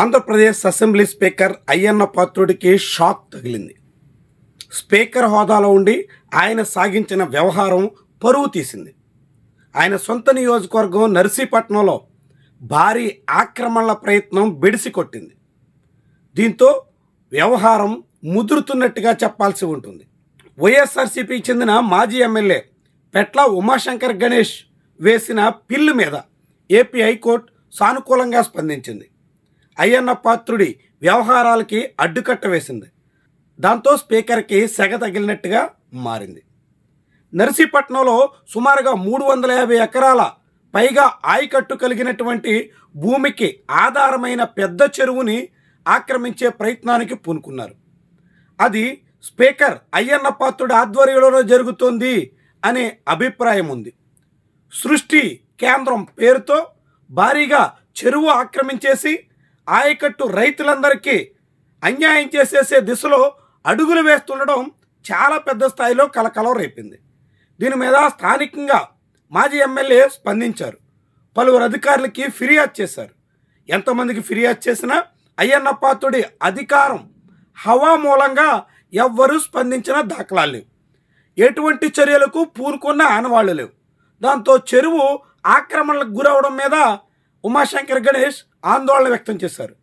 Andhra Pradesh assembly speaker Ayyanna పాత్రుడికి shock తగిలింది. Speaker హోదాలో ఉండి ఆయన సాగించిన వ్యవహారం పరువు తీసింది. ఆయన సొంత నియోజకవర్గం నర్సీపట్నంలో భారీ ఆక్రమణల ప్రయత్నం బెడిసి కొట్టింది. దీంతో వ్యవహారం ముదురుతున్నట్టుగా చెప్పాల్సి ఉంటుంది. వైఎస్ఆర్సీపీకి చెందిన మాజీ ఎమ్మెల్యే పెట్ల ఉమాశంకర్ గణేష్ వేసిన పిల్లు మీద ఏపీ హైకోర్టు సానుకూలంగా స్పందించింది. అయ్యన్న పాత్రుడి వ్యవహారాలకి అడ్డుకట్ట వేసింది. దాంతో స్పీకర్కి సెగ తగిలినట్టుగా మారింది. నర్సీపట్నంలో సుమారుగా 350 ఎకరాల పైగా ఆయకట్టు కలిగినటువంటి భూమికి ఆధారమైన పెద్ద చెరువుని ఆక్రమించే ప్రయత్నానికి పూనుకున్నారు. అది స్పీకర్ అయ్యన్న పాత్రుడి ఆధ్వర్యంలో జరుగుతోంది అనే అభిప్రాయం ఉంది. సృష్టి కేంద్రం పేరుతో భారీగా చెరువు ఆక్రమించేసి ఆయకట్టు రైతులందరికీ అన్యాయం చేసేసే దిశలో అడుగులు వేస్తుండడం చాలా పెద్ద స్థాయిలో కలకలం రేపింది. దీని మీద స్థానికంగా మాజీ ఎమ్మెల్యే స్పందించారు. పలువురు అధికారులకి ఫిర్యాదు చేశారు. ఎంతమందికి ఫిర్యాదు చేసినా అయ్యన్న పాత్రుడి అధికారం హవా మూలంగా ఎవ్వరూ స్పందించిన దాఖలాలు లేవు. ఎటువంటి చర్యలకు పూనుకున్న ఆనవాళ్లు లేవు. దాంతో చెరువు ఆక్రమణలకు గురవడం మీద ఉమాశంకర్ గణేష్ ఆందోళన వ్యక్తం చేశారు.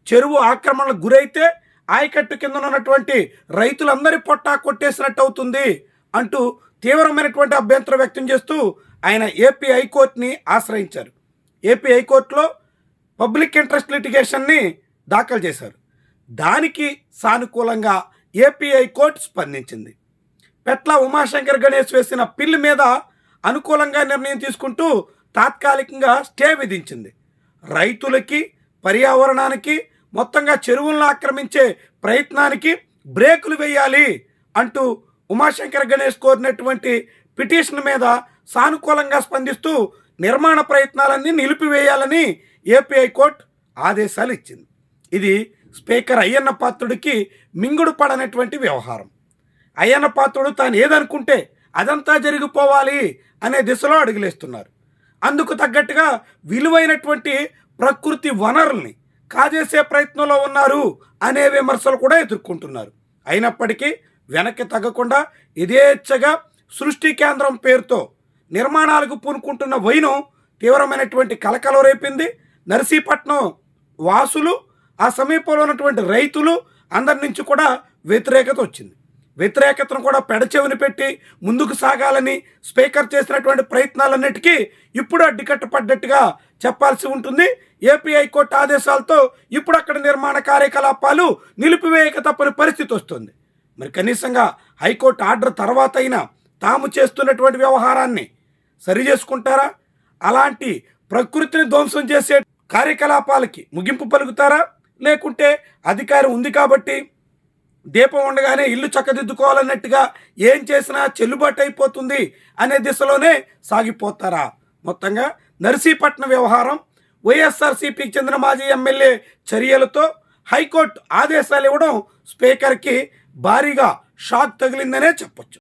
చెరువు ఆక్రమణలకు గురైతే ఆయకట్టు కింద ఉన్నటువంటి రైతులందరి పొట్టా కొట్టేసినట్టు అవుతుంది అంటూ తీవ్రమైనటువంటి అభ్యంతరం వ్యక్తం చేస్తూ ఆయన ఏపీ హైకోర్టుని ఆశ్రయించారు. ఏపీ హైకోర్టులో పబ్లిక్ ఇంట్రెస్ట్ లిటిగేషన్ని దాఖలు చేశారు. దానికి సానుకూలంగా ఏపీ హైకోర్టు స్పందించింది. పెట్ల ఉమాశంకర్ గణేష్ వేసిన పిల్లు మీద అనుకూలంగా నిర్ణయం తీసుకుంటూ తాత్కాలికంగా స్టే విధించింది. రైతులకి, పర్యావరణానికి, మొత్తంగా చెరువులను ఆక్రమించే ప్రయత్నానికి బ్రేకులు వేయాలి అంటూ ఉమాశంకర్ గణేష్ కోరినటువంటి పిటిషన్ మీద సానుకూలంగా స్పందిస్తూ నిర్మాణ ప్రయత్నాలన్నీ నిలిపివేయాలని ఏపీ హైకోర్టు ఆదేశాలు ఇచ్చింది. ఇది స్పీకర్ అయ్యన్న పాత్రుడికి మింగుడు పడనటువంటి వ్యవహారం. అయ్యన్న పాత్రుడు తాను ఏదనుకుంటే అదంతా జరిగిపోవాలి అనే దిశలో అడుగులేస్తున్నారు. అందుకు తగ్గట్టుగా విలువైనటువంటి ప్రకృతి వనరుల్ని కాజేసే ప్రయత్నంలో ఉన్నారు అనే విమర్శలు కూడా ఎదుర్కొంటున్నారు. అయినప్పటికీ వెనక్కి తగ్గకుండా యథేచ్ఛగా సృష్టి కేంద్రం పేరుతో నిర్మాణాలకు పూనుకుంటున్న వైనం తీవ్రమైనటువంటి కలకలం రేపింది. నర్సీపట్నం వాసులు, ఆ సమీపంలో ఉన్నటువంటి రైతులు అందరి నుంచి కూడా వ్యతిరేకత వచ్చింది. వ్యతిరేకతను కూడా పెడచెవిని పెట్టి ముందుకు సాగాలని స్పీకర్ చేసినటువంటి ప్రయత్నాలన్నిటికీ ఇప్పుడు అడ్డుకట్టపడ్డట్టుగా చెప్పాల్సి ఉంటుంది. ఏపీ హైకోర్టు ఆదేశాలతో ఇప్పుడు అక్కడ నిర్మాణ కార్యకలాపాలు నిలిపివేయక తప్పని పరిస్థితి వస్తుంది. మరి కనీసంగా హైకోర్టు ఆర్డర్ తర్వాత అయినా తాము చేస్తున్నటువంటి వ్యవహారాన్ని సరి చేసుకుంటారా? అలాంటి ప్రకృతిని ధ్వంసం చేసే కార్యకలాపాలకి ముగింపు పలుకుతారా? లేకుంటే అధికారం ఉంది కాబట్టి దీపం ఉండగానే ఇల్లు చక్కదిద్దుకోవాలన్నట్టుగా ఏం చేసినా చెల్లుబాటు అయిపోతుంది అనే దిశలోనే సాగిపోతారా? మొత్తంగా నర్సీపట్నం వ్యవహారం వైఎస్ఆర్సీపీకి చెందిన మాజీ ఎమ్మెల్యే చర్యలతో హైకోర్టు ఆదేశాలు ఇవ్వడం స్పీకర్కి భారీగా షాక్ తగిలిందనే చెప్పొచ్చు.